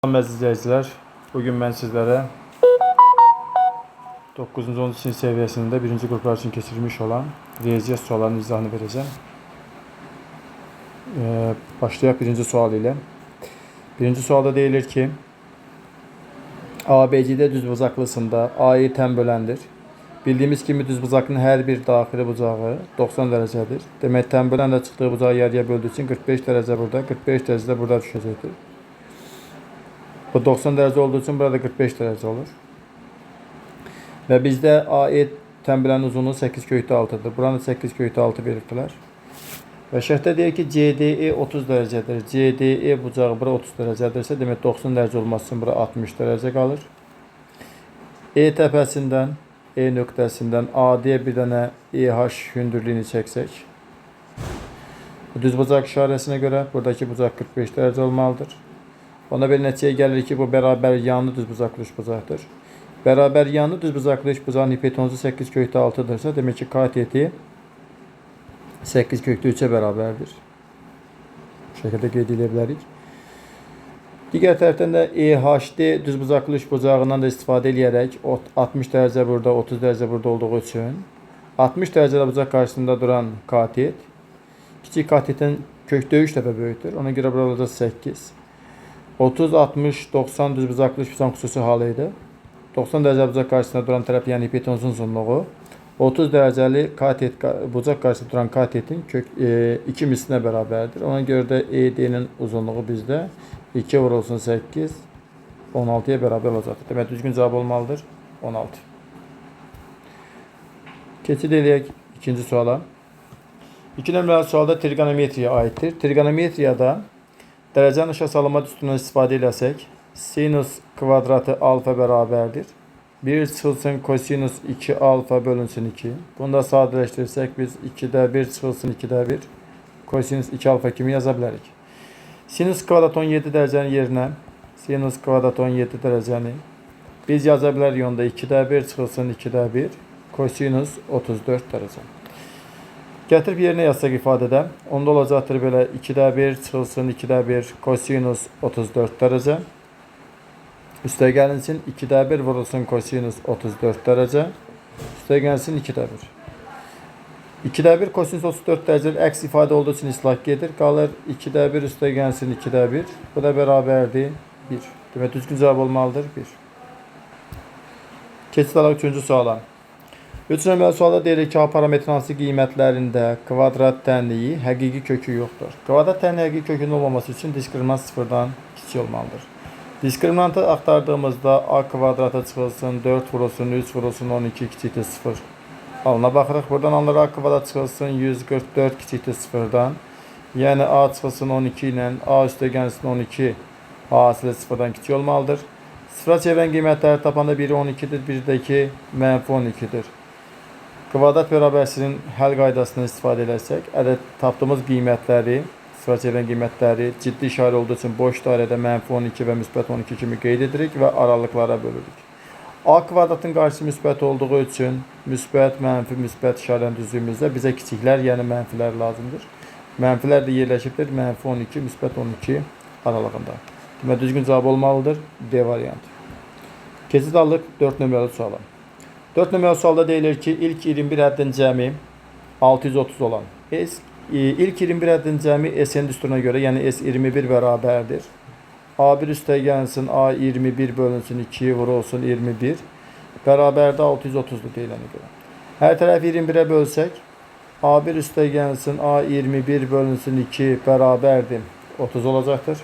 Selam izleyiciler. Bugün ben sizlere 9. 10. sınıf seviyesinde birinci gruplar için keçirilmiş olan riyaziyyat sorularının izahını vereceğim. Başlayalım birinci sual ile. Birinci sualda deyilir ki ABCD düzbucaklısında A'yı tən böləndir. Bildiğimiz kimi düzbucaqlının hər bir daxili bucağı 90 derecedir. Demek tən bölən də çıxdığı bucağı yarıya böldüğü için 45 derece burada, 45 derece de burada düşəcəkdir. Bu 90 derece olduğu için burada 45 derece olur. Ve bizde AE tembelen uzunluğu 8 kökü 6'dır. Buranın 8 kökü 6 belirttiler. Ve şərtdə deyir ki CDE 30 derecedir. CDE bucağı bura 30 derecedirsə demek 90 derece olması için bura 60 derece kalır. E tepesinden E nöqtəsindən AD bir dənə EH hündürlüyünü çəksək. Düz bucaq işarəsinə görə buradakı bucaq 45 derece olmalıdır. Ona bir nəticəyə gəlir ki bu bərabər yanlı düz bucaqlı üçbucaqdır. Bərabər yanlı düz bucaqlı üçbucağın hipotenuzu 8 kökdə 6'dırsa demek ki kateti 8 kökdə 3'e bərabərdir. Bu şəkildə qeyd edə bilərik. Digər tərəfdən də EHD düz bucaqlı üçbucağından da istifadə edərək 60 derece burada, 30 derece burada olduğu üçün 60 derecədə bucaq qarşısında duran katet kiçik katetin kökdə 3 dəfə böyükdür. Ona görə burada olacaq 8. 30, 60, 90 düz bucaqlı üçbucağın xüsusi halıydı. 90 derece bucaq karşısında duran tərəf yəni hipotenuzun uzunluğu 30 dereceli katet bucaq karşısında duran katetin kök 2 mislinə bərabərdir. Ona görə də ED'nin uzunluğu bizdə 2 vurulsun 8 16'ya bərabər olacaqdır. Demək düzgün cavab olmalıdır 16. Keçid eləyək ikinci suala. 2 nömrəli sualda trigonometriya aiddir. Trigonometriyada dərəcənin aşağı salınma düsturundan istifadə eləsək, sinus kvadratı alfa bərabərdir. 1 çıxılsın kosinus 2 alfa bölünsün 2. Bunu da sadələşdirsək biz 2'də 1 çıxılsın 2'də 1 kosinus 2 alfa kimi yaza bilərik. Sinus kvadrat 17 dərəcənin yerinə sinus kvadrat 17 dərəcəni biz yaza bilərik onda 2'də 1 çıxılsın 2'də 1 kosinus 34 dərəcə. Gətirib yerinə yazsaq ifadədə onda olacaqdır belə 2'də 1 çıxılsın 2'də 1 kosinus 34 dərəcə. Üstə gəlinsin 2'də 1 vurulsun kosinus 34 derece. Üstə gəlsin 2'də 1. 2'də 1 kosinus 34 derece əks ifadə olduğu için islah gedir. Qalır 2'də 1 üstə gəlsin 2'də 1. Bu da bərabərdir 1. Demək düzgün cavab olmalıdır 1. Keçid alaq 3-cü suala. 3 nömrəli sualda deyirik ki A parametrin hansı qiymətlərində kvadrat tənliyi həqiqi kökü yoxdur. Kvadrat tənliyi həqiqi kökünün olmaması üçün diskriminant sıfırdan kiçik olmalıdır. Diskriminantı axtardığımızda A kvadratı çıxılsın 4 vurulsun 3 vurulsun 12 kiçikdir 0 alına baxırıq. Buradan alınır A kvadrat çıxılsın 144 kiçikdir 0'dan. Yəni A çıxılsın 12 ilə A üstə gəlsin 12 A asılı 0'dan kiçik olmalıdır. Sıfıra çevirən qiymətləri tapanda biri 12'dir, biri də 2 mənfi 12'dir. Kvadrat bərabərsinin həll qaydasından istifadə edersək, ədəd tapdığımız qiymətləri sıfıra çevirən qiymətləri ciddi işarə olduğu için boş dairədə mənfi 12 və müsbət 12 kimi qeyd edirik və aralıqlara bölürük. A kvadratın qarşısı müsbət olduğu üçün müsbət, mənfi, müsbət işarəni düzdüyümüzdə bizə kiçiklər, yəni mənfilər lazımdır. Mənfilər də yerləşibdir mənfi 12, müsbət 12 aralığında. Demək düzgün cavab olmalıdır D variantı. Keçid alıq 4 nömrəli suala. 4 nömrəli sualda deyilir ki ilk 21 həddin cəmi 630 olan İlk 21 həddin cəmi SN düsturuna görə, yəni S21 bərabərdir. A1 üstə gəlsin A21 bölünsün 2 vurulsun 21 bərabərdə 630'dur deyilənə görə. Hər tərəf 21'ə bölsək A1 üstə gəlsin A21 bölünsün 2 bərabərdir 30 olacaqdır.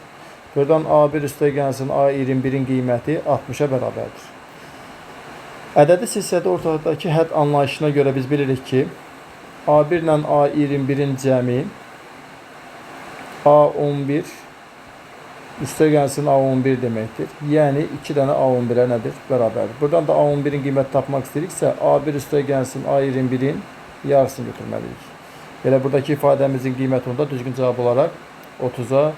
Buradan A1 üstə gəlsin A21'in qiyməti 60'a bərabərdir. Ədədi silsilədə ortadakı hədd anlayışına görə biz bilirik ki A1 ilə A21'in cəmi A11 üstə gəlsin A11 deməkdir. Yəni 2 dənə A11'ə nədir? Bərabərdir. Buradan da A11'in qiyməti tapmaq istəyiriksə A1 üstə gəlsin A21'in yarısını götürməliyik. Belə buradakı ifadəmizin qiyməti onda düzgün cavab olaraq 30'a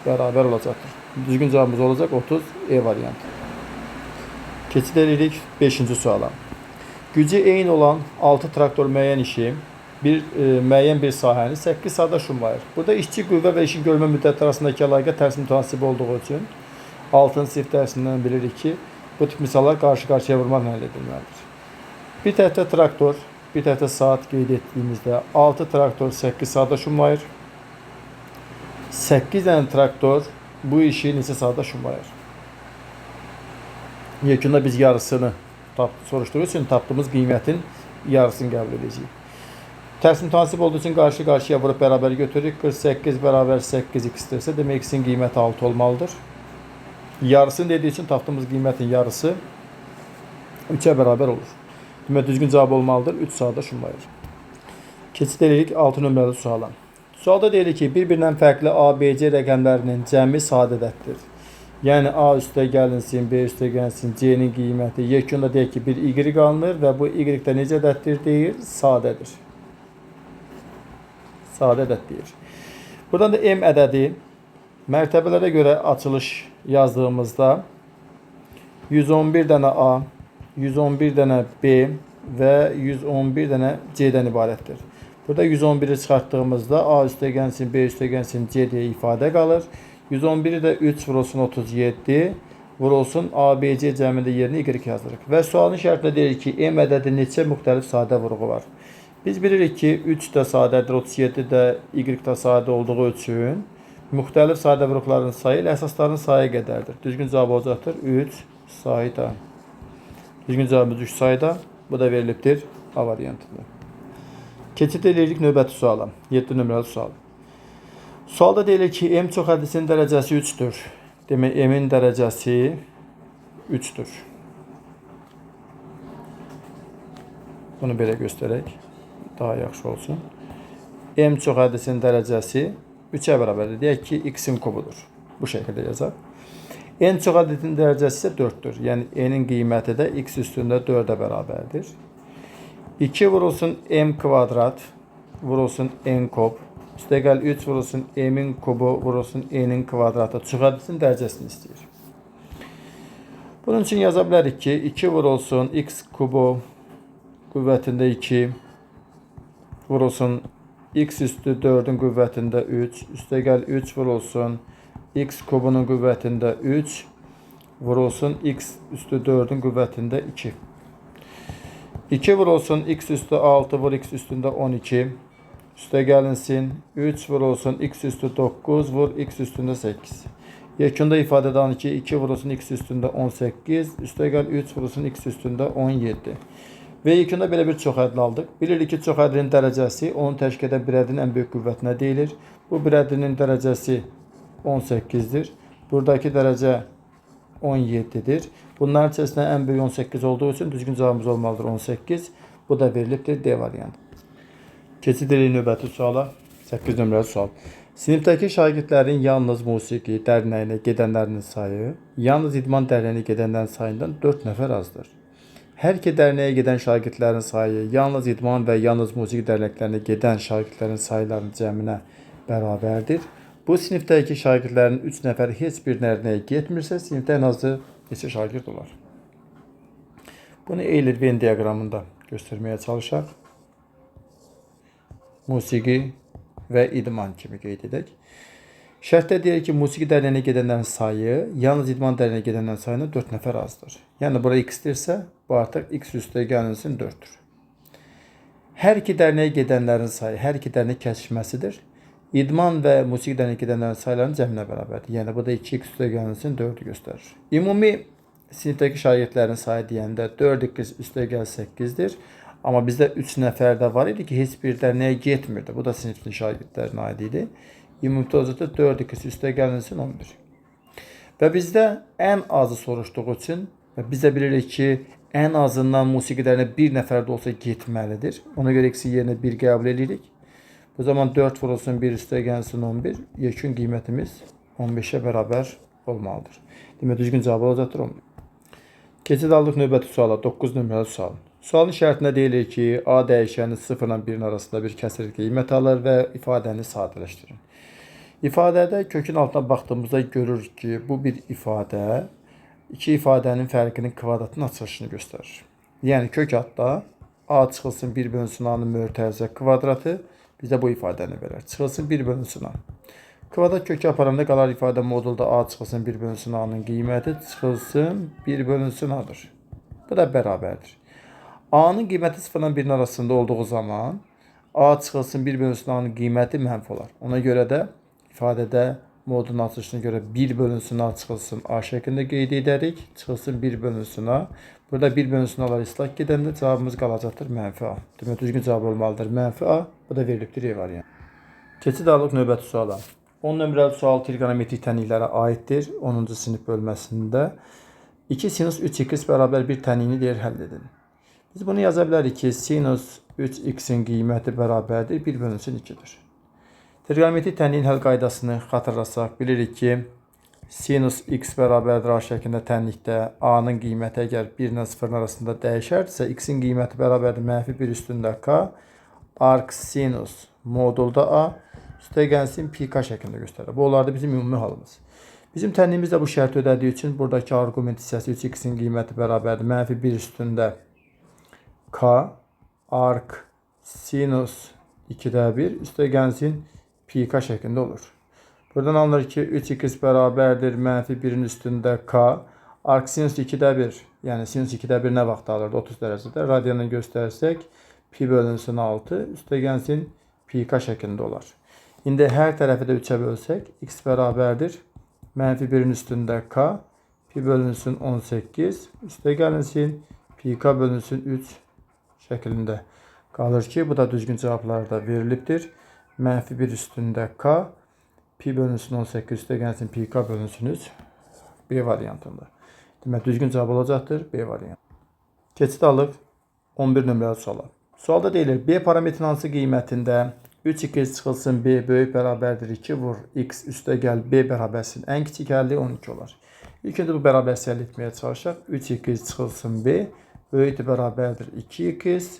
bərabər olacaqdır. Düzgün cavabımız olacaq 30 E variantı. Keçid edirik 5-ci suala. Gücü eyni olan 6 traktor müəyyən işi müəyyən bir sahəni 8 saata şumlayır. Burada işçi qüvvə və işin görmə müddəti arasındakı əlaqə tərs mütənasib olduğu üçün 6-cı sinif dərsindən bilirik ki, bu tip misallar qarşı-qarşıya vurmaqla əldə edilməlidir. Bir tərəfdə traktor, bir tərəfdə saat qeyd etdiyimizdə 6 traktor 8 saata şumlayır. 8 dənə traktor bu işi neçə saata şumlayır? Yekunda biz yarısını soruşduğu üçün tapdığımız qiymətin yarısını qəbul edəcəyik. Tərs mütasib olduğu üçün qarşı-qarşıya vurub bərabər götürürük. 48 bərabər 8x-dirsə, demək x-in qiyməti 6 olmalıdır. Yarısını dediyi üçün tapdığımız qiymətin yarısı 3-ə bərabər olur. Demək, düzgün cavab olmalıdır. 3 saata şumlayır. Keçid edirik 6 nömrəli suala. Sualda deyilir ki, bir-birindən fərqli A, B, C rəqəmlərinin cəmi sadə ədəddir. Yəni A üstə gəlinsin, B üstə gəlinsin, C-nin qiyməti. Yekunda deyək ki, bir Y alınır və bu Y də necə ədəddir deyir? Sadədir. Sadə ədəd deyir. Buradan da M ədədi mərtəbələrə görə açılış yazdığımızda 111 dənə A, 111 dənə B və 111 dənə C-dən ibarətdir. Burada 111'i çıxartdığımızda A üstə gəlsin, B üstə gəlsin, C deyə ifadə qalır. 111'i də 3 vurulsun 37 vurulsun A, B, C cəmində yerinə Y yazırıq. Və sualın şərtində deyir ki, M ədədi neçə müxtəlif sadə vurğu var. Biz bilirik ki, 3 də sadədir, 37 də Y də sadə olduğu üçün müxtəlif sadə vurğuların sayı ilə əsasların sayı qədərdir. Düzgün cavab olacaqdır 3 sayda. Düzgün cavabımız 3 sayda. Bu da verilibdir A variantında. Keçid edirik növbəti suala. 7 nömrəli sual. Sualda deyilir ki, M çox hədisinin dərəcəsi 3'dür. Demək, M'in dərəcəsi 3'dür. Bunu belə göstərək. Daha yaxşı olsun. M çox hədisinin dərəcəsi 3'ə bərabərdir. Deyək ki, X-in kubudur. Bu şəkildə yazaq. N çox hədisinin dərəcəsi isə 4'dür. Yəni, N'in qiyməti də X üstündə 4'ə bərabərdir. 2 vurulsun M kvadrat vurulsun N kub. Üstə gəl 3 vurulsun M'in kubu vurulsun N'in kvadratı. Çox hədisinin dərəcəsini istəyir. Bunun üçün yaza bilərik ki, 2 vurulsun X kubu qüvvətində 2 vurulsun X üstü 4'ün qüvvətində 3. Üstə gəl 3 vurulsun X kubunun qüvvətində 3 vurulsun X üstü 4'ün qüvvətində 2. 2 vurulsun X üstü 6 vur X üstündə 12. Üstə gəlinsin 3 vurulsun X üstü 9 vur X üstündə 8. Yekunda ifadədən ki 2 vurulsun X üstündə 18. Üstə gəl 3 vurulsun X üstündə 17. Və yekunda belə bir çox ədəd aldıq. Bilirik ki, çox ədədin dərəcəsi onun təşkil edən bir ədədin ən böyük qüvvətinə deyilir. Bu bir ədədin dərəcəsi 18'dir. Buradakı dərəcə 17'dir. Bunların içerisinde en büyük 18 olduğu için düzgün cevabımız olmalıdır 18. Bu da verilibdir D variantı. Keçid edirik növbəti suala. 8 nömrəli sual. Sinifdəki şagirdlərin yalnız musiqi dərnəyinə gedənlərinin sayı, yalnız idman dərnəyinə gedənlərin sayından 4 nəfər azdır. Hər iki dərnəyə gedən şagirdlərin sayı, yalnız idman və yalnız musiqi dərnəklərinə gedən şagirdlərin saylarının cəminə bərabərdir. Bu sinifdəki şagirdlərin 3 nəfər heç bir dərnəyə getmirsə, sinifdə ən azı neçə şagird olar? Bunu Euler-Venn diaqramında göstərməyə çalışaq. Musiqi və idman kimi qeyd edək. Şərtdə deyir ki, musiqi dərnəyinə gedənlərin sayı, yalnız idman dərnəyinə gedənlərin sayına 4 nəfər azdır. Yəni, bura x-dirsə, bu artıq x üstə gəlinsin 4'dür. Hər iki dərnəyə gedənlərin sayı, hər iki dərnək kəsişməsidir. İdman və musiqi dərnəyinə gedənlərin saylarının cəminə bərabərdir. Yəni, bu da 2x üstə gəlinsin 4'ü göstərir. Ümumi sinifdəki şagirdlərin sayı deyəndə 4x üstə gəl 8'dir. Amma bizdə 3 nəfər də var idi ki, heç bir dərnəyə getmirdi. Bu da sinifin şagirdlərinə aid idi. Ümumi olacaqda 4x üstə gəlinsin 11. Və bizdə ən azı soruşduğu üçün və biz də bilirik ki, ən azından musiqi dərnəyə bir nəfər də olsa getməlidir. Ona görə x-i yerinə 1 qəbul edirik. Bu zaman 4 vurulsun 1 üstə gəlsin 11. Yekun qiymətimiz 15'ə bərabər olmalıdır. Demək, düzgün cavab olacaqdır 11. Keçid aldıq növbəti suala, 9 nömrəli sual. Sualın şərtində deyilir ki, A dəyişəni 0 ilə 1'in arasında bir kəsir qiymət alır və ifadəni sadələşdirin. İfadədə kökün altına baxdığımızda görürük ki, bu bir ifadə iki ifadənin fərqinin kvadratının açılışını göstərir. Yəni, kök altda A çıxılsın 1 bölünsün A-nın mötərizə kvadratı bizə bu ifadəni verər. Çıxılsın 1 bölünsün A. Kvadrat kökü aparanda qalar ifadə modulda A çıxılsın 1 bölünsün A-nın qiyməti çıxılsın 1 bölünsün A-dır. Bu da bərabərdir. A-nın qiyməti 0 ilə 1-in arasında olduğu zaman A çıxılsın 1 bölünsün A-nın qiyməti mənfi olar. Ona görə də ifadədə modulun açılışına görə 1 bölünsün A çıxılsın A şəklində qeyd edərik. Çıxılsın 1 bölünsün A. Burada 1 bölünsün A-lar islah gedəndə cavabımız qalacaqdır mənfi A. Demək düzgün cavab olmalıdır mənfi A. Bu da verilibdir E variantı. Keçid alıq növbəti suala. 10 nömrəli sual trigonometrik tənliklərə aiddir. 10-cu sinif bölməsində 2 sinus 3x bərabər bir tənliyini deyir həll edin. Biz bunu yaza bilərik ki, sinus 3x-in qiyməti bərabərdir 1 bölünsün 2-dir. Trigonometrik tənliyin həll qaydasını xatırlasaq, bilirik ki, sinus x bərabərdir A şəklində tənlikdə A-nın qiyməti əgər 1 ilə 0 arasında dəyişərdirsə, x-in qiyməti bərabərdir mənfi 1 üstündə k, arc sinus modulda A, üstəgəlsin pi k şəklində göstərir. Bu olardı bizim ümumi halımız. Bizim tənliyimiz də bu şərti ödədiyi üçün buradakı arqument hissəsi 3x-in qiyməti bərabərdir mənfi 1 üstündə k, arc sinus 2-də 1 üstəgəlsin pi k şəklində olur. Buradan alınır ki, 3x bərabərdir mənfi 1-in üstündə k, arc sinus 2-də 1, yəni sinus 2-də 1 nə vaxt alırdı? 30 dərəcədə. Radiyanla göstərsək, pi bölünsün 6 üstəgəlsin pi k şəklində olar. İndi hər tərəfi də 3-ə bölsək, x bərabərdir mənfi 1-in üstündə k, pi bölünsün 18, üstəgəlsin pi k bölünsün 3 şəklində qalır ki, bu da düzgün cavablarda verilibdir. Mənfi 1 üstündə k, pi bölünsün 18, üstəgəlsin pi k bölünsün 3 B variantında. Demək, düzgün cavab olacaqdır B variantı. Keçid alıq 11 nömrəli suala. Sualda deyilir, B parametrin hansı qiymətində 3x çıxılsın B böyük bərabərdir 2 vur x üstəgəl B bərabərsin ən kiçik həlli 12 olar. İlk öncə bu bərabərliyi əldə etməyə çalışaq. 3x çıxılsın B böyükdür bərabərdir 2x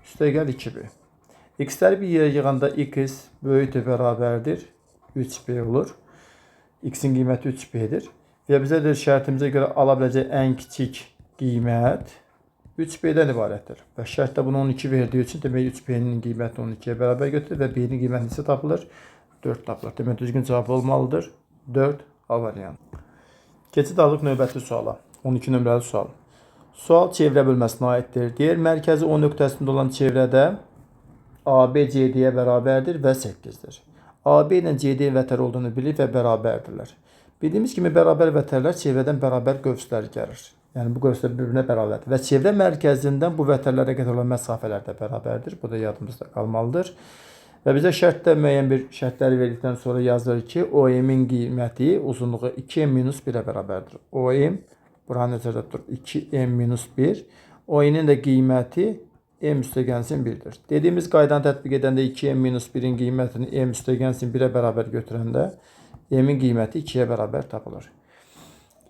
üstəgəl 2b. X-ləri bir yerə yığanda x böyükdür bərabərdir 3b olur. X-in qiyməti 3b-dir. Və bizə də şərtimizə görə ala biləcək ən kiçik qiymət 3b-dən ibarətdir. Və şərtdə bunu 12 verdiyi üçün demək 3b-nin qiymətini 12-yə bərabər götürür və b-nin qiyməti neçə tapılır? 4 tapılır. Demək düzgün cavab olmalıdır. 4 A variantı. Keçid alıq növbəti suala. 12 nömrəli sual. Sual çevrə bölməsinə aiddir. Deyir, mərkəzi O nöqtəsində olan çevrədə AB CD-yə bərabərdir və 8-dir. AB ilə CD vətər olduğunu bilir və bərabərdirlər. Bildiyimiz kimi bərabər vətərlər çevrədən bərabər qövslər gəlir. Yəni bu qövslər bir-birinə bərabərdir. Və çevrə mərkəzindən bu vətərlərə qədər olan məsafələr də bərabərdir. Bu da yadımızda qalmalıdır. Və bizə şərtdə müəyyən bir şərtləri verdikdən sonra yazılır ki, OM-in qiyməti uzunluğu 2m-1-ə bərabərdir. OM, buranı nəzərdə tutur, 2m-1. OM-in də qiyməti m üstəgəlsin 1-dir. Dediyimiz qaydanı tətbiq edəndə 2m-1-in qiymətini m üstəgəlsin 1-ə bərabər götürəndə m-in qiyməti 2-yə bərabər tapılır.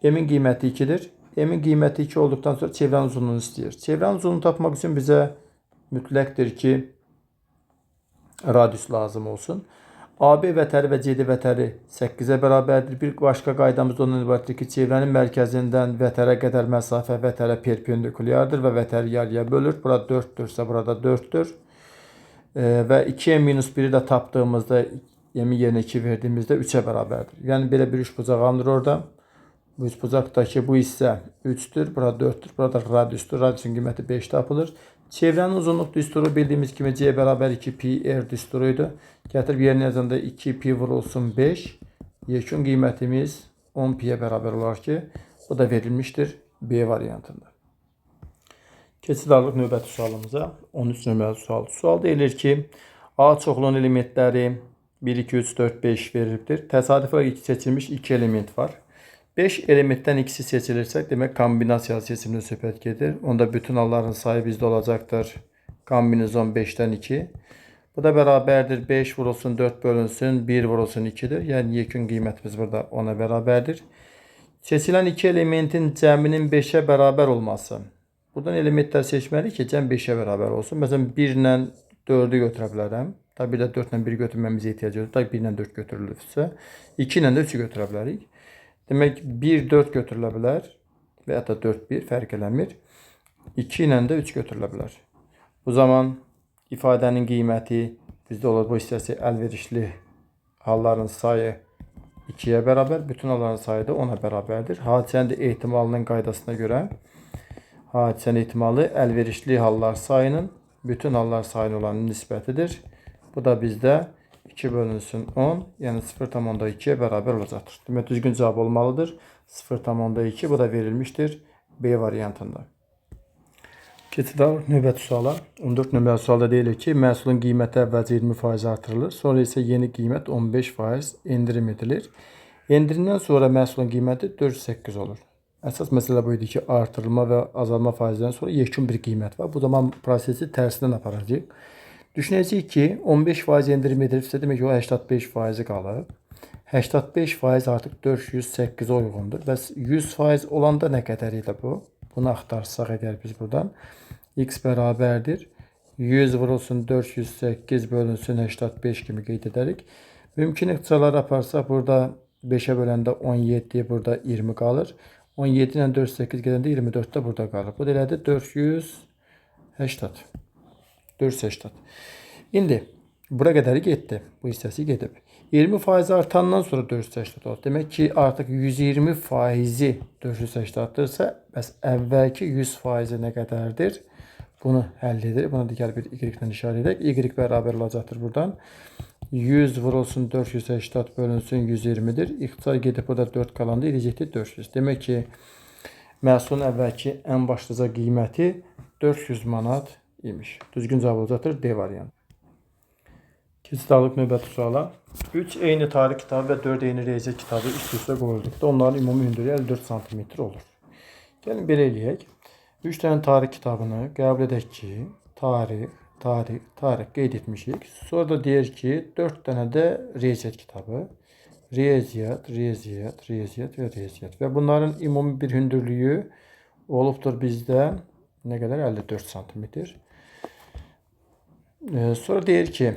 M-in qiyməti 2-dir. M-in qiyməti 2 olduqdan sonra çevrənin uzunluğunu istəyir. Çevrənin uzunluğunu tapmaq üçün bizə mütləqdir ki, radius lazım olsun. AB vətəri və CD vətəri 8-ə bərabərdir. Bir başqa qaydamız ondan ibarətdir ki, çevrənin mərkəzindən vətərə qədər məsafə vətərə perpendikulyardır və vətəri yarıya bölür. Burada 4-dürsə, burada 4-dür. Və 2m-1-i də tapdığımızda, m-in yerinə 2 verdiyimizdə 3-ə bərabərdir. Yəni, belə bir üçbucaq alınır orada. Bu üçbucaqdakı bu hissə 3-dür, burada 4-dür, burada radiusdur. Radiusun qiyməti 5 tapılır. Çevrənin uzunluq düsturu bildiyimiz kimi C bərabər 2pi R düsturu idi. Gətirib yerinə yazanda 2pi vurulsun 5. Yekun qiymətimiz 10piyə bərabər olar ki, bu da verilmişdir B variantında. Keçid alıq növbəti sualımıza. 13 nömrəli sual. Sual deyilir ki, A çoxluğun elementləri 1, 2, 3, 4, 5 verilibdir. Təsadüf olaraq seçilmiş 2 element var. 5 elementdən ikisi seçilirsə, demək kombinasiyalı seçimdə söhbət gedir. Onda bütün halların sayı bizdə olacaqdır. Kombinizon 5-dən 2. Bu da bərabərdir 5 vurulsun 4 bölünsün 1 vurulsun 2-dir. Yəni yekun qiymətimiz burada 10-a bərabərdir. Seçilən 2 elementin cəminin 5-ə bərabər olması. Buradan elementlər seçməliyik ki, cəm 5-ə bərabər olsun. Məsələn 1 ilə 4-ü götürə bilərəm. Tabi bir də 4 ilə 1 götürməmizə ehtiyac yoxdur. Tabi 1 ilə 4 götürülürsə, 2 ilə də 3-ü götürə bilərik. Demək 1, 4 götürülə bilər və ya da 4, 1 fərq eləmir. 2 ilə də 3 götürülə bilər. Bu zaman ifadənin qiyməti bizdə olur bu hissəsi əlverişli halların sayı 2'ye bərabər. Bütün halların sayı da 10'a bərabərdir. Hadisənin də ehtimalının qaydasına görə hadisənin ehtimalı əlverişli hallar sayının bütün hallar sayına olan nisbətidir. Bu da bizdə 2 bölünsün 10, yəni 0,2'ye bərabər olacaqdır. Demək, düzgün cavab olmalıdır. 0,2 bu da verilmiştir B variantında. Keçirik növbəti suala. 14 nömrəli sualda deyilir ki, məhsulun qiyməti əvvəlcə 20% artırılır, sonra isə yeni qiymət 15% endirim edilir. Endirimdən sonra məhsulun qiyməti 408 olur. Əsas məsələ bu idi ki, artırılma və azalma faizlərindən sonra yekun bir qiymət var. Bu zaman prosesi tərsindən aparacağıq. Düşünəcəyik ki, 15% endirim edilirsə, demək ki, o 85% qalıb. 85% artıq 408'e uyğundur. Bəs 100% olanda nə qədər idi bu? Bunu axtarsaq əgər biz buradan x bərabərdir 100 vurulsun 408 bölünsün 85 kimi qeyd edərik. Mümkün ixtisalar aparsaq burada 5'e böləndə 17, burada 20 qalır. 17 ilə 408 gedəndə 24 də burada qalır. Bu da elədi 480. 480. İndi bura qədəri getdi. Bu hissəsi gedib. 20% artandan sonra 480 olur. Demək ki, artıq 120%-i 480-dırsa, bəs əvvəlki 100%-i nə qədərdir? Bunu həll edir. Buna digər bir y-lə işarə edək. Y bərabər olacaqdır buradan. 100 vurulsun 480 bölünsün 120'dir. İxtisar gedib burada 4 qalanda edəcəkdir 400. Demək ki, məhsulun əvvəlki ən başlıca qiyməti 400 manat imiş. Düzgün cavab olacaqdır D variantı. Keçirik növbəti suala. 3 eyni tarix kitabı və 4 eyni riyaziyyat kitabı üst-üstə qoyulduqda onların ümumi hündürlüyü 54 cm olur. Gəlin belə eləyək. 3 dənə tarix kitabını qəbul edək ki, tarix qeyd etmişik. Sonra da deyir ki, 4 dənə də riyaziyyat kitabı. Riyaziyyat və riyaziyyat. Və bunların ümumi bir hündürlüyü olubdur bizdə nə qədər? 54 cm. Sonra deyir ki,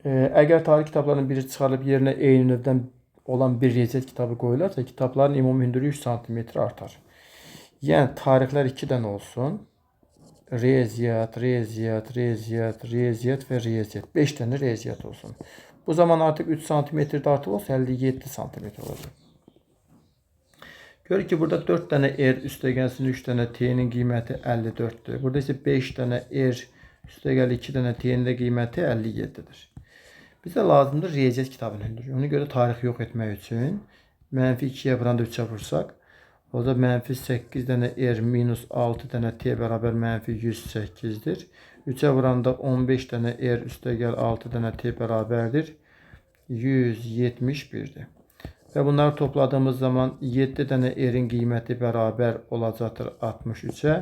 əgər tarix kitablarının biri çıxarılıb yerinə eyni növdən olan bir riyaziyyat kitabı qoyularsa, kitabların ümumi hündürlüyü 3 cm artar. Yəni tarixlər 2 dənə olsun. Riyaziyyat və riyaziyyat. 5 dənə riyaziyyat olsun. Bu zaman artıq 3 cm artıq olsa 57 cm olacaq. Görür ki, burada 4 dənə R üstəgəlsin 3 dənə T'nin qiyməti 54'dür. Burada isə 5 dənə R üstəgəl 2 dənə T'nin də qiyməti 57'dir. Bizə lazımdır riyaziyyat kitabının hündürlüyü. Ona görə tarix yox etmək üçün -2'yə buranda 3'ə vursaq, o da -8 dənə R minus 6 dənə T bərabər -108'dir. 3'ə vuranda 15 dənə R üstəgəl 6 dənə T bərabərdir 171'dir. Və bunları topladığımız zaman 7 dənə R'in qiyməti bərabər olacaqdır 63'ə.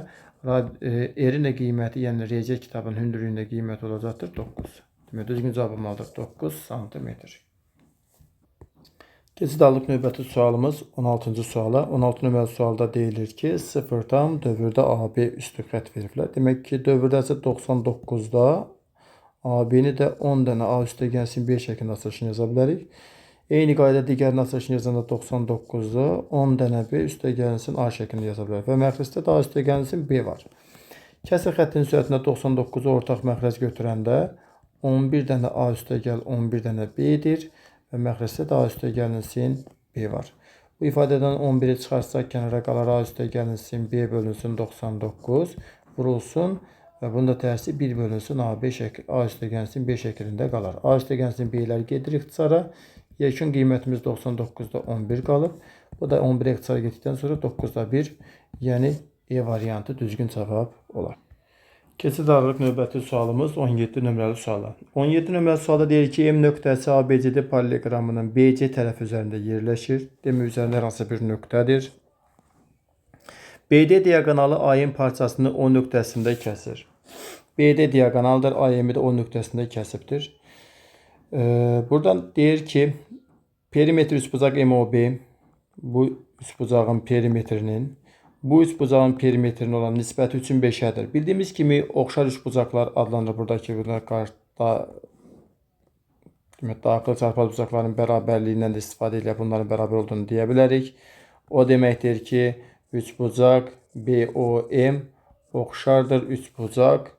R'in də qiyməti, yəni riyaziyyat kitabının hündürlüyündə qiyməti olacaqdır 9. Demək, düzgün cavab olmalıdır 9 cm. Keçirik növbəti sualımız 16-cı suala. 16 nömrəli sualda deyilir ki, sıfırdan dövrdə AB üstü xətt veriblər. Demək ki, dövrdə isə 99'da AB-ni də 10 dənə A üstəgəlsin B şəklində açılışını yaza bilərik. Eyni qayda digərini açılışını yazanda 99'da 10 dənə B üstəgəlsin A şəklində yaza bilərik. Və məxrəcdə də A üstəgəlsin B var. Kəsir xəttin sürətində 99'u ortaq məxrəc götürəndə 11 dənə A üstəgəl 11 dənə B-dir və məxrəcdə də A üstəgəlsin B var. Bu ifadədən 11'i çıxarsaq kənara qalar A üstəgəlsin B bölünsün 99 vurulsun və bunda tərsi 1 bölünsün A üstəgəlsin B şəklində qalar. A üstəgəlsin B-lər gedir ixtisara. Yekun qiymətimiz 99'da 11 qalıb. Bu da 11'e ixtisara getdikdən sonra 9'da 1, yəni E variantı düzgün cavab olar. Keçirik növbəti sualımız 17 nömrəli suala. 17 nömrəli sualda deyir ki, M nöqtəsi ABCD paralleloqramının BC tərəfi üzərində yerləşir. Demək, üzərində hər hansı bir nöqtədir. BD diaqonalı AN parçasını O nöqtəsində kəsir. BD diaqonaldır, AN-i də O nöqtəsində kəsibdir. Buradan deyir ki, perimetr üçbucaq MOB bu üçbucağın perimetrinin bu üçbucağın perimetrinin olan nisbəti 3'ün 5'ədir. Bildiyimiz kimi oxşar üçbucaqlar adlanır. Buradakı daxil çarpaz bucaqların bərabərliyindən də istifadə ilə bunların bərabər olduğunu deyə bilərik. O deməkdir ki, üçbucaq BOM oxşardır üçbucaq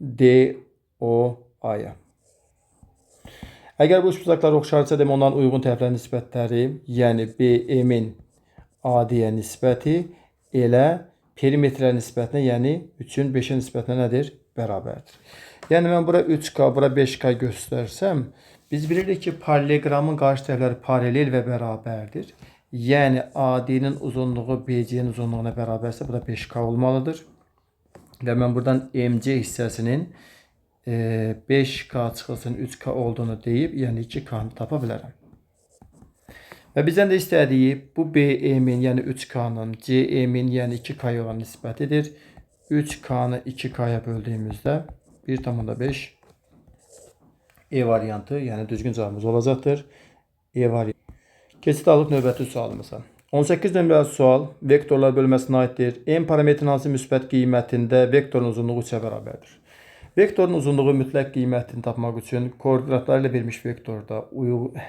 DOA-ya. Əgər bu üç bucaqlar oxşarsa, demək onların uyğun tərəflər nisbətləri, yəni BM-in AD-yə nisbəti elə perimetrlər nisbətinə, yəni 3-ün 5-ə nisbətinə nədir? Bərabərdir. Yəni mən bura 3K, bura 5K göstərsəm, biz bilirik ki, paralelogramın qarşı tərəfləri paralel və bərabərdir. Yəni AD-nin uzunluğu BC-nin uzunluğuna bərabərsə, bu da 5K olmalıdır. Və mən buradan MC hissəsinin 5K çıxılsın 3K olduğunu deyib, yəni 2K-nı tapa bilərəm. Və bizdən də istədiyi bu BM-in, yəni 3K-nın, CM-in, yəni 2K-ya olan nisbətidir. 3K-nı 2K-ya böldüyümüzdə 1,5 E variantı, yəni düzgün cavabımız olacaqdır. E variantı. Keçid alıq növbəti sualımıza. 18 nömrəli sual vektorlar bölməsinə aiddir. M parametrin hansı müsbət qiymətində vektorun uzunluğu 3-ə bərabərdir. Vektorun uzunluğu mütləq qiymətini tapmaq üçün koordinatları ilə verilmiş vektorda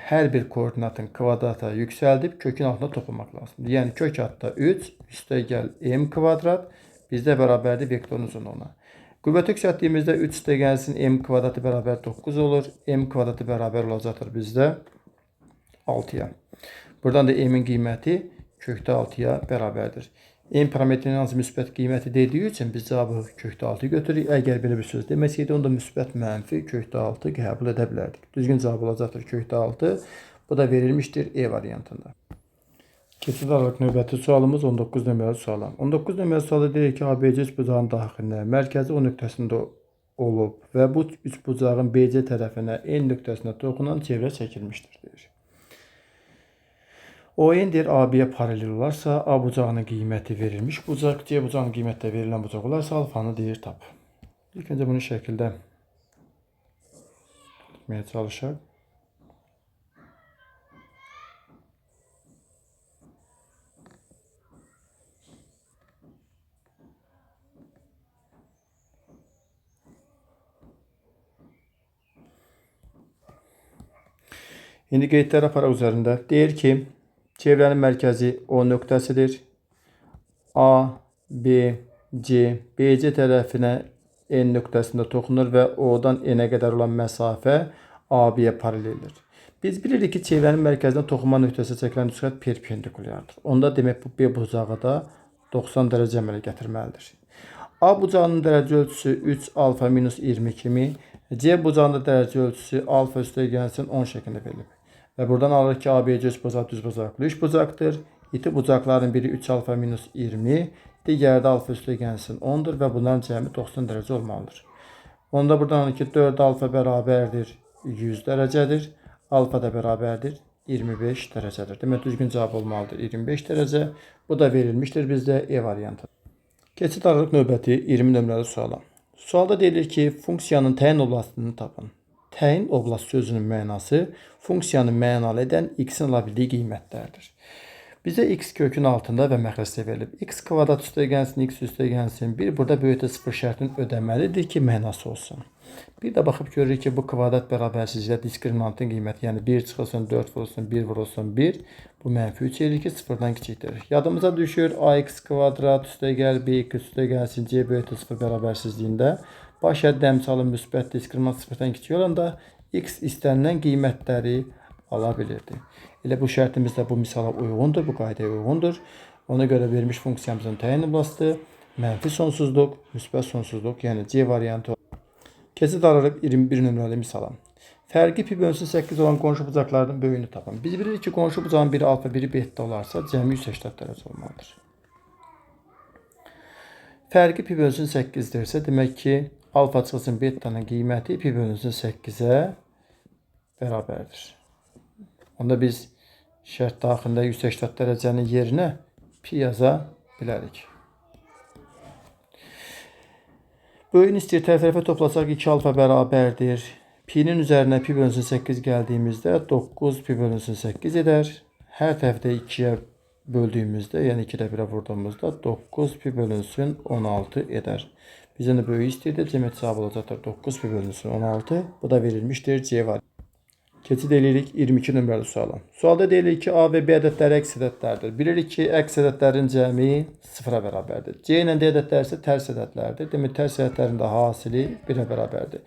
hər bir koordinatın kvadrata yüksəldib kökün altına toplamaq lazımdır. Yəni kök altda 3 üstə gəl M kvadrat bizdə bərabərdir vektorun uzunluğuna. Qüvvəti yüksəltdiyimizdə 3 üstə gəlsin M kvadratı bərabər 9 olur. M kvadratı bərabər olacaqdır bizdə 6-ya. Buradan da M-in qiyməti kökdə 6-ya bərabərdir. M parametrinin hansı müsbət qiyməti dediyi üçün biz cavabı kökdə 6 götürürük. Əgər belə bir söz deməsəydi, onda müsbət mənfi kökdə 6 qəbul edə bilərdik. Düzgün cavab olacaqdır kökdə 6. Bu da verilmişdir E variantında. Keçid alıq növbəti sualımız 19 nömrəli suala. 19 nömrəli sualda deyir ki, ABC üçbucağın daxilinə mərkəzi O nöqtəsində olub və bu üçbucağın BC tərəfinə N nöqtəsinə toxunan çevrə çəkilmişdir deyir. ON-dir AB-yə paralel olarsa, A bucağının qiyməti verilmiş bucaq, C bucağının qiyməti də verilən bucaq olarsa, alfanı deyir tap. İlk öncə bunu şəkildə tutmaya çalışaq. İndi qeydlər aparaq üzərində. Deyir ki, çevrənin mərkəzi O nöqtəsidir. A, B, C, BC tərəfinə N nöqtəsində toxunur və O-dan N-ə qədər olan məsafə AB-yə paraleldir. Biz bilirik ki, çevrənin mərkəzindən toxunma nöqtəsi çəkilən üçgən perpendikulyardır. Onda demək bu B bucağı da 90 dərəcə əmələ gətirməlidir. A bucağının dərəcə ölçüsü 3 alfa minus 20 kimi, C bucağının dərəcə ölçüsü alfa üstə gəlsin 10 şəklində verilib. Və buradan alırıq ki, ABC üçbucaq düzbucaqlı üçbucaqdır. İti bucaqların biri 3 alfa minus 20, digəri də alfa üstə gəlsin 10-dur və bunların cəmi 90 dərəcə olmalıdır. Onda buradan alırıq ki, 4 alfa bərabərdir 100 dərəcədir, alfa da bərabərdir 25 dərəcədir. Demək, düzgün cavab olmalıdır 25 dərəcə. Bu da verilmişdir bizdə E variantı. Keçid alırıq növbəti 20 nömrəli suala. Sualda deyilir ki, funksiyanın təyin oblastını tapın. Təyin oblast sözünün mənası funksiyanı mənalı edən x-in ala bildiyi qiymətlərdir. Bizə x kökün altında və məxrəcdə verilib. X kvadrat üstə gəlsin, x üstə gəlsin. Bir burada böyütə 0 şərtinin ödəməlidir ki, mənası olsun. Bir də baxıb görürük ki, bu kvadrat bərabərsizlikdə diskriminantın qiyməti, yəni 1 çıxılsın, 4 vurulsun, 1 vurulsun, 1. Bu mənfi 3 edir ki, 0-dan kiçikdir. Yadımıza düşür, ax kvadrat üstə gəl, bx üstə gəlsin, c böyütə 0 bərabərsizliyində. Baş əddəmçalı müsbət diskriminant 0-dan kiçik olanda x istənilən qiymətləri ala bilirdi. Elə bu şərtimiz də bu misala uyğundur, bu qaydaya uyğundur. Ona görə verilmiş funksiyamızın təyin oblastı mənfi sonsuzluq, müsbət sonsuzluq, yəni C variantı. Keçid alırıq 21 nömrəli misala. Fərqi pi bölünsün 8 olan qonşu bucaqlarının böyüyünü tapın. Biz bilirik ki, qonşu bucağın biri alfa, biri beta olarsa cəmi 180 dərəcə olmalıdır. Fərqi pi bölünsün 8-dirsə, demək ki, alfa çıxılsın betanın qiyməti pi bölünsün 8-ə bərabərdir. Onda biz şərt daxilində 180 dərəcənin yerinə pi yaza bilərik. Böyüyün istəyir tərəfə toplasaq 2 alfa bərabərdir. Pi'nin üzərinə pi bölünsün 8 gəldiyimizdə 9 pi bölünsün 8 edər. Hər tərəfdə 2'yə böldüyümüzdə, yəni 2'də 1'ə vurduğumuzda 9 pi bölünsün 16 edər. Bizdən də böyük istəyirdi. Cəmiyyət cavabı olacaqdır 9 pi bölünsün 16. Bu da verilmişdir. C var. Keçid edirik 22 nömrəli suala. Sualda deyilir ki, A və B ədədləri əks ədədlərdir. Bilirik ki, əks ədədlərin cəmi 0-a bərabərdir. C ilə D ədədləri isə tərs ədədlərdir. Demək, tərs ədədlərin də hasili 1-ə bərabərdir.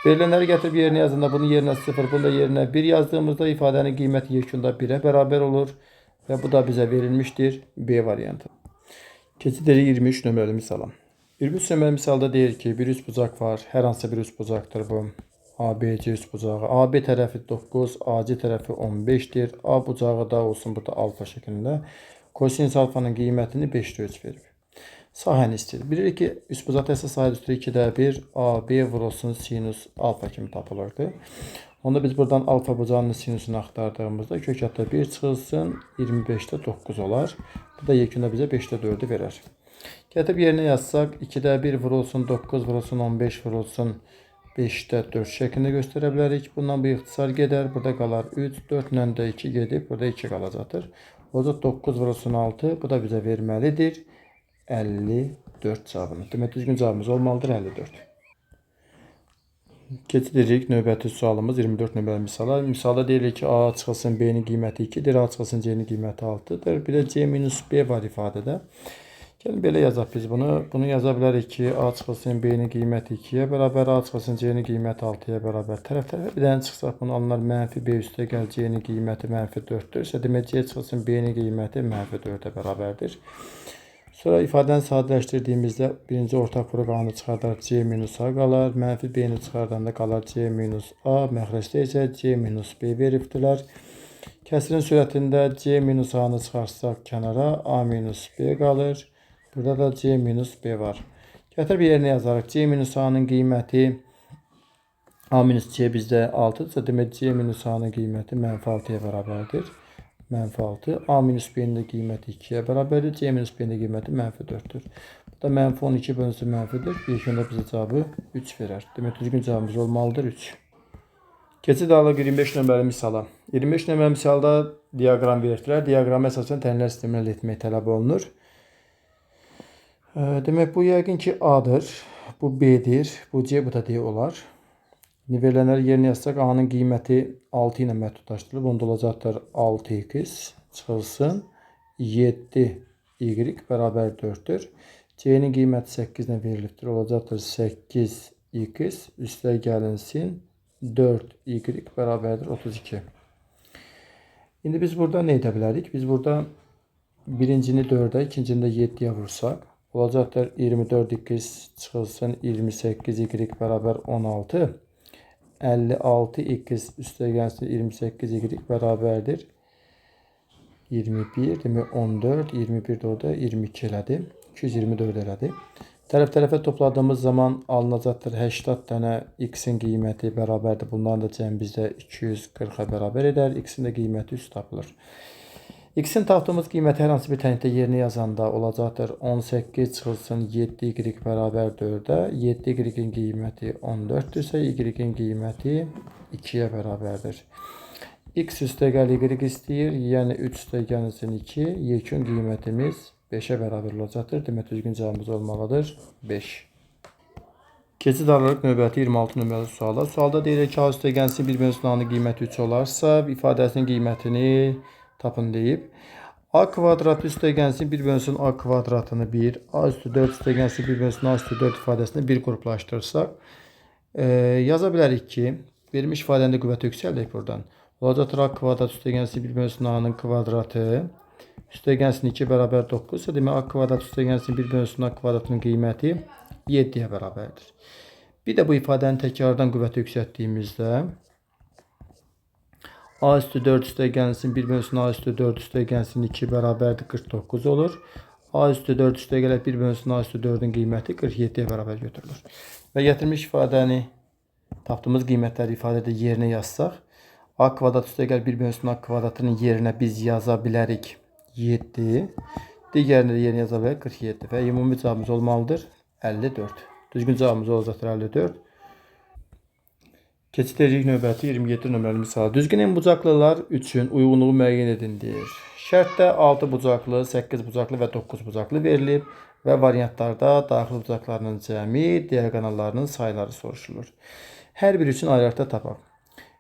Verilenleri getirip yerine yazında bunun yerine 0, bunun da yerine 1 yazdığımızda ifadenin kıymeti yekunda 1'e beraber olur. Ve bu da bize verilmiştir. B variantı. Keçileri 23 nömrəli misala. 23 nömrəli misalda deyir ki, bir üçbucaq var. Hər hansı bir üçbucaqdır bu. ABC üçbucağı. AB tərəfi 9, AC tərəfi 15'dir. A bucağı da olsun burada alfa şeklində. Kosinüs alfanın qiymətini 5'də 3 verib. Sahəni istəyir. Bilirik ki, üçbucaqda əsas sahə üstü 2'də 1, AB vurulsun sinüs alfa kimi tapılırdı. Onda biz buradan alfa bucağının sinüsünü axtardığımızda kökətdə 1 çıxılsın, 25'də 9 olar. Bu da yekunda bizə 5'də 4'ü verər. Gətirib yerinə yazsaq, 2'də 1 vurulsun, 9 vurulsun, 15 vurulsun, 5'də 4 şəklində göstərə bilərik. Bundan bu ixtisar gedər. Burada qalar 3, 4 ilə də 2 gedib, burada 2 qalacaqdır. O da 9 vurulsun 6, bu da bizə verməlidir 54 cavabını. Demək düzgün cavabımız olmalıdır 54. Keçirik növbəti sualımız 24 nömrəli misala. Misalda deyilir ki, A çıxılsın B'nin qiyməti 2'dir, A çıxılsın C'nin qiyməti 6'dır. Bir də C minus B var ifadədə. Gəlin belə yazaq biz bunu. Bunu yaza bilərik ki, A çıxılsın B'nin qiyməti 2'yə bərabər, A çıxılsın C'nin qiyməti 6'ya bərabər. Tərəf-tərəfə bir dənə çıxsaq bunu alınar mənfi B üstə gəl C'nin qiyməti mənfi 4'dür. Demək C çıxılsın B'nin qiyməti mənfi 4'ə bərabərdir. Sonra ifadəni sadələşdirdiyimizdə birinci ortaq proqramını çıxardaraq C minus A qalar. Mənfi B'ni çıxardanda qalar C minus A. Məxrəcdə isə C minus B veribdilər. Kəsirin sürətində C minus A'nı çıxarsaq kənara A minus B qalır. Burada da C minus B var. Gətirib yerinə yazarıq. C minus A'nın qiyməti A minus C bizdə 6'dırsa, demək C minus A'nın qiyməti mənfi 6'ya bərabərdir. Mənfi 6. A minus B'nin də qiyməti 2'yə bərabərdir. C minus B'nin də qiyməti mənfi 4'dür. Bu da mənfi 12 bölünsün mənfidir. Bir şunda bizə cavabı 3 verər. Demək düzgün cavabımız olmalıdır 3. Keçid alıq 25 nömrəli misala. 25 nömrəli misalda diaqram verirdilər. Diaqramı əsasən tənlər sisteminə əldə etmək tələb olunur. Demək bu yəqin ki A'dır. Bu B'dir. Bu C, bu da D olar. Nivellenləri yerinə yazsaq, A'nın qiyməti 6 ilə məhdudlaşdırılıb. Onda olacaqdır 6x çıxılsın 7y bərabər 4'dür. C'nin qiyməti 8 ilə verilibdir. Olacaqdır 8x üstə gəlinsin 4y bərabərdir 32. İndi biz burada nə edə bilərik? Biz burada birincini 4'ə, ikincini də 7'yə vursaq, olacaqdır 24x çıxılsın 28y bərabər 16. 56x üstə gəlsin 28y bərabərdir 21, demək 14, 21 də orada 22 elədi. 224 elədi. Tərəf-tərəfə topladığımız zaman alınacaqdır 80 dənə x'in qiyməti bərabərdir. Bunların da cəmi bizdə 240'a bərabər edər. X'in də qiyməti 3 tapılır. X'in tapdığımız qiyməti hər hansı bir tənlikdə yerinə yazanda olacaqdır 18 çıxılsın 7y bərabər 4'ə. 7y'in qiyməti 14'dürsə, y'in qiyməti 2'yə bərabərdir. X üstə gəl y istəyir, yəni 3 üstə gəlsin 2, yekun qiymətimiz 5'ə bərabər olacaqdır. Demək düzgün cavabımız olmalıdır 5. Keçid aralıq növbəti 26 nömrəli sualda. Sualda deyilir ki, A üstə gəlsin bir bölünsün A-nın qiyməti 3 olarsa, ifadəsinin qiymətini tapın deyib. A kvadrat üstə gəlsin 1 bölünsün A kvadratını 1, A üstü 4 üstə gəlsin 1 bölünsün A üstü 4 ifadəsini 1 qruplaşdırsaq, yaza bilərik ki, verilmiş ifadənin də qüvvəti yüksəldək buradan. Olacaqdır A kvadrat üstə gəlsin 1 bölünsün A-nın kvadratı, üstə gəlsin 2 bərabər 9 ise, demək A kvadrat üstə gəlsin 1 bölünsün A kvadratının qiyməti 7'yə bərabərdir. Bir də bu ifadənin təkrardan qüvvəti yüksəltdiyimizdə, A üstü 4 üstə gəlsin 1 bölünsün A üstü 4 üstə gəlsin 2 bərabərdir 49 olur. A üstü 4 üstə gələk 1 bölünsün A üstü 4'ün qiyməti 47'yə bərabər götürülür. Və gətirmiş ifadəni tapdığımız qiymətləri ifadədə yerinə yazsaq, A kvadrat üstə gəl 1 bölünsün A kvadratının yerinə biz yaza bilərik 7. Digərini də yerinə yaza bilərik 47 və ümumi cavabımız olmalıdır 54. Düzgün cavabımız olacaqdır 54. Keçid edirik növbəti 27 nömrəli misala. Düzgün bucaqlılar üçün uyğunluğu müəyyən edin deyir. Şərtdə 6 bucaqlı, 8 bucaqlı və 9 bucaqlı verilib və variantlarda daxil bucaqlarının cəmi, diaqonallarının sayları soruşulur. Hər biri üçün ayrı-ayrı tapaq.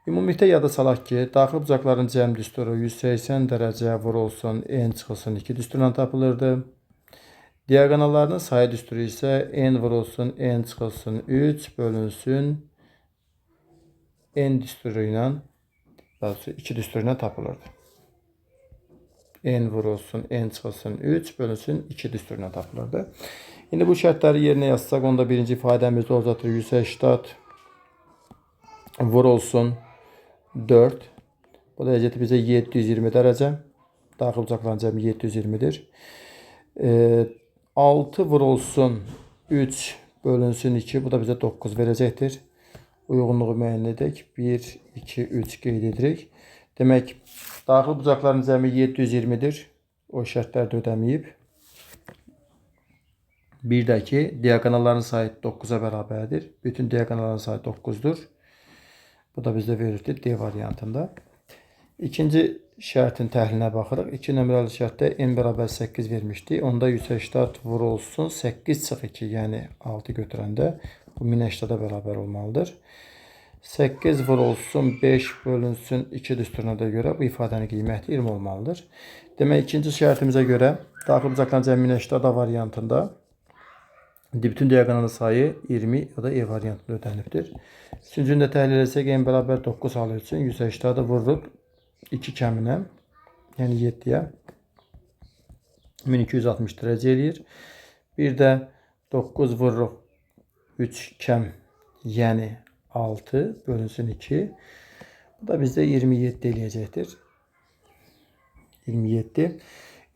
Ümumilikdə yada salaq ki, daxil bucaqların cəm düsturu 180 dərəcə vurulsun, n çıxılsın 2 düsturla tapılırdı. Diaqonallarının sayı düsturu isə n vurulsun, n çıxılsın 3 bölünsün n düsturu ilə, daha doğrusu 2 düsturu ilə tapılırdı. N vurulsun, n çıxılsın 3 bölünsün 2 düsturu ilə tapılırdı. İndi bu şərtləri yerinə yazsaq, onda birinci ifadəmizdə olacaktır 180 vurulsun 4. Bu da bizə 720 dərəcə. Daxil bucaqların cəmi 720'dir. 6 vurulsun 3 bölünsün 2. Bu da bizə 9 verəcəkdir. Uyğunluğu müəyyən edək. 1, 2, 3 qeyd edirik. Demək, daxil bucaqların cəmi 720'dir. O şərtlər də ödəməyib. Bir də ki, diagonalların sayı 9'a bərabərdir. Bütün diagonalların sayı 9'dur. Bu da bizdə verirdi D variantında. İkinci şərtin təhlilinə baxırıq. 2 nömrəli şərtdə n bərabər 8 vermişdi. Onda 180 vurulsun 8 çıx 2, yəni 6 götürəndə bu 1080'a bərabər olmalıdır. 8 vurulsun 5 bölünsün 2 düsturuna da görə bu ifadənin qiyməti 20 olmalıdır. Demək, ikinci şərtimizə görə daxil bucaqların cəmi 1080 variantında bütün diagonalın sayı 20 ya da E variantında ödənibdir. Üçüncündə təhlil etsək, n bərabər 9 halı üçün 180'da vururuq 2 kəminə, yəni 7'yə 1260 dərəcə eləyir. Bir də 9 vururuq 3 kəm, yəni 6 bölünsün 2. Bu da bizdə 27 eləyəcəkdir. 27.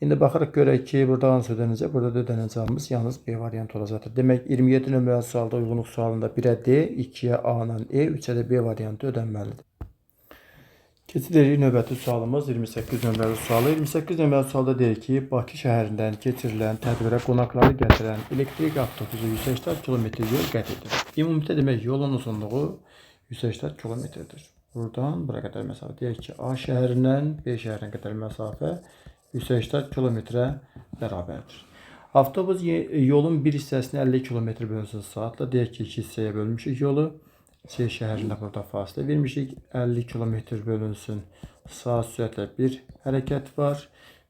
İndi baxırıq görək ki, burada hansı ödənəcək? Burada da ödənəcəyimiz yalnız B variantı olacaqdır. Demək, 27 nömrəli sualda uyğunluq sualında 1'ə D, 2'yə A ilə E, 3'ə də B variantı ödənməlidir. Keçirik növbəti sualımız 28 nömrəli sualı. 28 nömrəli sualda deyir ki, Bakı şəhərindən keçirilən tədbirə qonaqları gətirən elektrik avtobusu 180 km yol qət edir. Ümumiyyətlə demək, yolun uzunluğu 180 km-dir. Buradan bura qədər məsafə deyək ki, A şəhərindən B şəhərinə qədər məsafə 180 kilometrə bərabərdir. Avtobus yolun bir hissəsini 50 km bölünsün saatla. Deyək ki, 2 hissəyə bölmüşük yolu. C şəhərində burada fasilə vermişik. 50 km bölünsün saat sürətlə bir hərəkət var.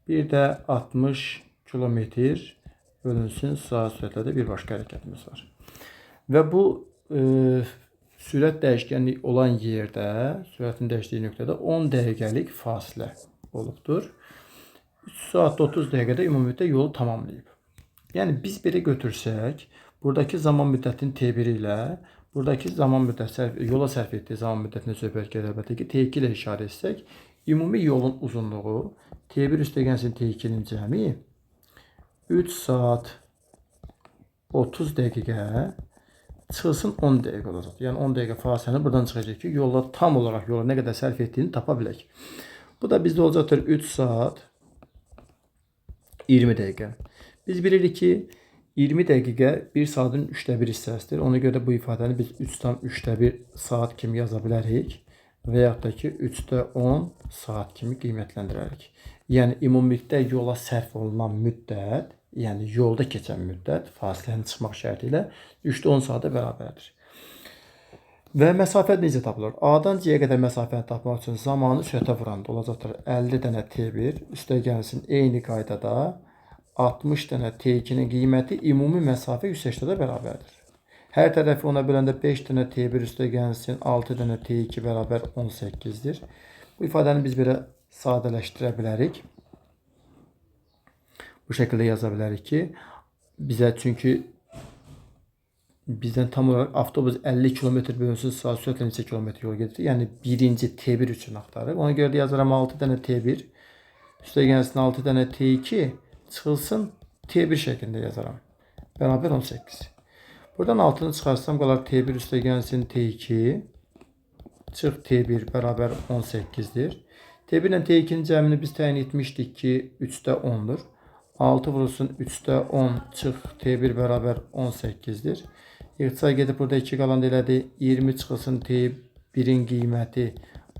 Bir də 60 km bölünsün saat sürətlə də bir başqa hərəkətimiz var. Və bu sürət dəyişkənlik olan yerdə, sürətin dəyişdiyi nöqtədə 10 dəqiqəlik fasilə olubdur. 3 saat 30 dəqiqədə ümumiyyətlə yolu tamamlayıb. Yəni biz belə götürsək, buradakı zaman müddətinin T1 ilə buradakı zaman müddəti yola sərf etdiyi zaman müddətinə söhbət gedir. Əlbəttə ki, T2 ilə işarə etsək, ümumi yolun uzunluğu T1 üstəgəlsin T2'nin cəmi 3 saat 30 dəqiqə çıxılsın 10 dəqiqə olacaq. Yəni 10 dəqiqə fasiləni buradan çıxacaq ki, yolla tam olaraq yola nə qədər sərf etdiyini tapa bilək. Bu da bizdə olacaqdır 3 saat 20 dəqiqə. Biz bilirik ki, 20 dəqiqə 1 saatın 3'də 1 hissəsidir. Ona görə bu ifadəni biz 3/3'də 1 saat kimi yaza bilərik. Və yaxud da ki, 3/10 saat kimi qiymətləndirərik. Yəni, ümumilikdə yola sərf olunan müddət, yəni yolda keçən müddət, fasilənin çıxmaq şərti ilə 3/10 saata bərabərdir. Və məsafə necə tapılır? A-dan C-yə qədər məsafəni tapmaq üçün zamanı sürətə vuranda olacaqdır 50 dənə T1, üstə gəlsin eyni qaydada 60 dənə T2'nin qiyməti ümumi məsafə 180'də bərabərdir. Hər tərəfi ona böləndə 5 dənə T1 üstə gəlsin 6 dənə T2 bərabər 18'dir. Bu ifadəni biz belə sadələşdirə bilərik. Bu şəkildə yaza bilərik ki, bizə çünki bizdən tam olaraq avtobus 50 km bölünsün saat sürətlə neçə kilometr yol gedir. Yəni birinci T1 üçün axtarır. Ona görə də yazaram 6 dənə T1, üstə gəlsin 6 dənə T2, çıxılsın T1 şəklində yazaram. Bərabər 18. Buradan 6'nı çıxarsam qalar T1 üstə gəlsin T2, çıx T1 bərabər 18'dir. T1 ilə T2'nin cəmini biz təyin etmişdik ki, 3/10'dur. 6 vurulsun 3/10 çıx T1 bərabər 18'dir. İxtisar gedib burada 2 qalan elədi. 20 çıxılsın T1'in qiyməti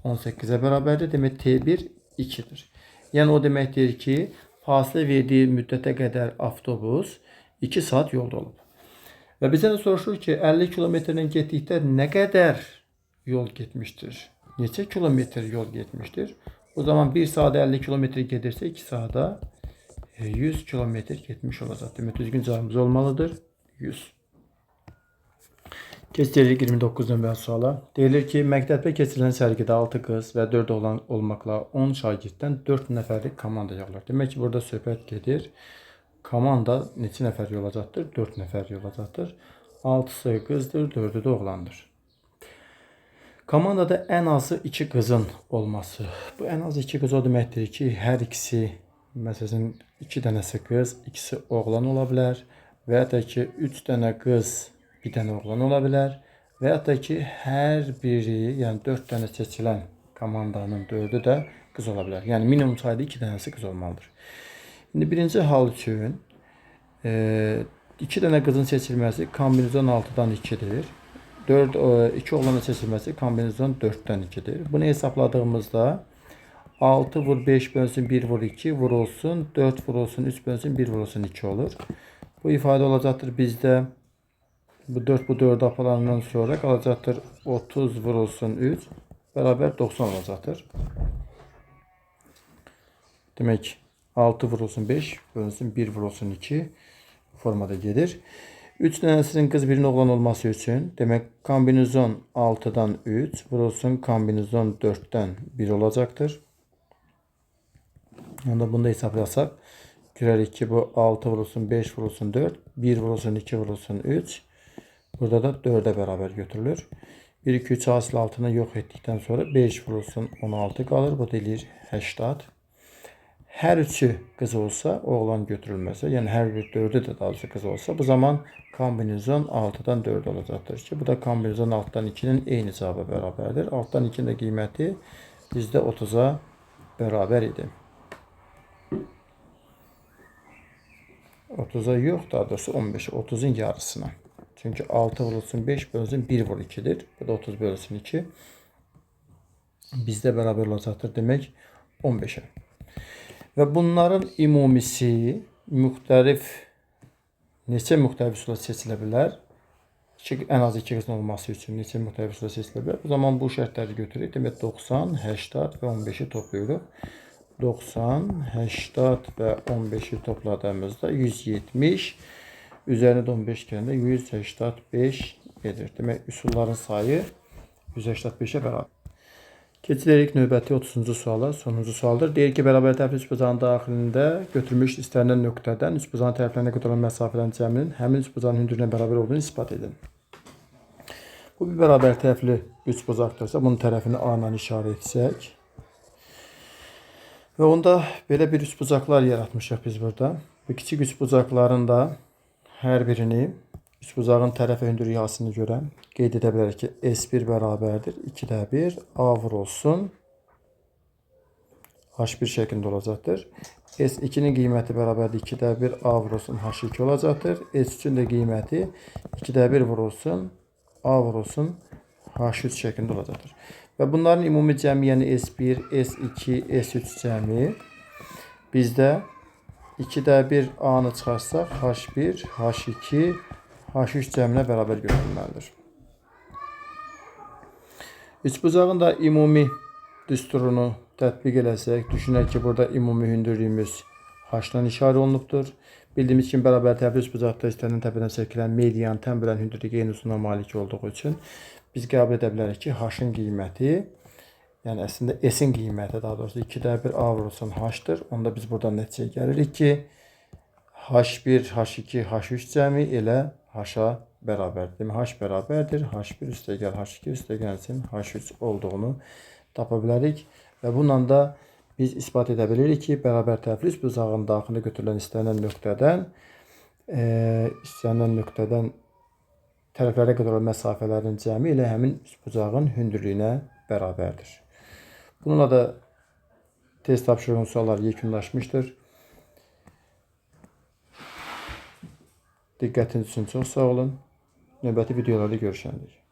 18'ə bərabərdir. Demək T1 2'dir. Yəni o deməkdir ki, fasilə verdiyi müddətə qədər avtobus 2 saat yolda olub. Və bizə də soruşur ki, 50 kilometrlə getdikdə nə qədər yol getmişdir? Neçə kilometr yol getmişdir? O zaman 1 saat 50 kilometr gedirsə 2 saata 100 kilometr getmiş olacaq. Demək düzgün cavabımız olmalıdır 100. Keçirik 29 nömrəli suala. Deyilir ki, məktəbdə keçirilən sərgidə 6 qız və 4 oğlan olmaqla 10 şagirddən 4 nəfərlik komanda yığılır. Demək ki, burada söhbət gedir. Komanda neçə nəfər olacaqdır? 4 nəfər olacaqdır. 6'sı qızdır, 4'ü də oğlandır. Komandada ən azı 2 qızın olması. Bu ən az 2 qız o deməkdir ki, hər ikisi, məsələn, 2 dənəsi qız, ikisi oğlan ola bilər və ya da ki, 3 dənə qız, bir dənə oğlan ola bilər və ya da ki, hər biri, yəni 4 dənə seçilən komandanın 4'ü də qız ola bilər. Yəni minimum sayda 2 dənəsi qız olmalıdır. İndi birinci hal üçün 2 dənə qızın seçilməsi kombinizon 6'dan 2'dir. 2 oğlanın seçilməsi kombinizon 4'dən 2'dir. Bunu hesabladığımızda 6 vur 5 bölsün 1 vur 2 vurulsun 4 vurulsun 3 bölsün 1 vurulsun 2 olur. Bu ifadə olacaqdır bizdə. Bu 4 bu 4'ü aparandan sonra qalacaqdır 30 vurulsun 3 bərabər 90 olacaqdır. Demək 6 vurulsun 5 bölünsün 1 vurulsun 2 formada gedir. 3 dənəsinin qız birinin oğlan olması üçün demək kombinizon 6'dan 3 vurulsun kombinizon 4'dən 1 olacaqdır. Onda bunu da hesaplasaq görərik ki, bu 6 vurulsun 5 vurulsun 4 1 vurulsun 2 vurulsun 3 burada da 4'e beraber götürülür. 1 2 3 hasil altını yok ettikten sonra 5 vurulsun 16 qalır. Bu deyilir 80. Hər üçü qız olsa oğlan götürülməsə, yəni hər bir 4'ü də daha doğrusu qız olsa bu zaman kombinizon 6'dan 4 olacaqdır ki, bu da kombinizon 6'dan 2'nin eyni cavaba bərabərdir. 6'dan 2'nin də qiyməti bizdə 30'a bərabər idi. 30'a yox, daha doğrusu 15'e, 30'un yarısına. Çünkü 6 vurulsun 5 bölünsün 1 vur 2'dir. Bu da 30 bölünsün 2. Bizdə bərabər olacaqdır demək 15'e. Və bunların ümumisi neçə müxtəlif üsulla seçilə bilər? Ən az 2 qızın olması üçün neçə müxtəlif üsulla seçilə bilər? O zaman bu şərtləri götürürük. Demək 90, 80 və 15'i toplayırıq. 90, 80 və 15'i topladığımızda 170, üzerine de 15 gələndə 185 gedir. Demək üsulların sayı 185'e bərabər. Keçirik növbəti 30-cu suala, sonuncu sualdır. Deyir ki, bərabər tərəfli üçbucağın daxilində götürülmüş istənilən nöqtədən üçbucağın tərəflərinə qədər olan məsafələrin cəminin həmin üçbucağın hündürlüyünə bərabər olduğunu ispat edin. Bu bir bərabər tərəfli üçbucaqdırsa, bunun tərəfini A ilə işarə etsək və onda belə bir üçbucaqlar yaratmışıq biz burada. Bu kiçik üçbucaqların da hər birini üçbucağın tərəf hündürlüyü yasını görə qeyd edə bilərik ki, S1 bərabərdir 2'də 1 A vurulsun H1 şəklində olacaqdır. S2'nin qiyməti bərabərdir 2'də 1 A vurulsun H2 olacaqdır. S3'ün də qiyməti 2'də 1 vurulsun A vurulsun H3 şəklində olacaqdır. Və bunların ümumi cəmi, yəni S1, S2, S3 cəmi bizdə 2'də 1 A'nı çıxarsaq H1, H2, H3 cəminə bərabər götürülməlidir. Üçbucağın da ümumi düsturunu tətbiq eləsək, düşünək ki, burada ümumi hündürlüyümüz H-dan işarə olunubdur. Bildiyimiz kimi bərabər tərəfli üçbucaqda istənilən təpədən çəkilən median tən bölən hündürlüyə eyni uzunluğa malik olduğu üçün biz qəbul edə bilərik ki, H-ın qiyməti, yəni əslində S-in qiyməti daha doğrusu 2'də 1 A vurulsun H-dır. Onda biz buradan nəticəyə gəlirik ki, H1, H2, H3 cəmi elə H-a bərabərdir. Demək, H bərabərdir. H1 üstəgəl H2 üstəgəlsin H3 olduğunu tapa bilərik. Və bununla da biz ispat edə bilirik ki, bərabər tərəfli üçbucağın daxilində götürülən istənilən nöqtədən tərəflərə qədər olan məsafələrin cəmi ilə həmin üçbucağın hündürlüyünə bərabərdir. Bununla da test tapşırığının sualları yekunlaşmışdır. Diqqətiniz üçün çox sağ olun. Növbəti videolarda görüşərik.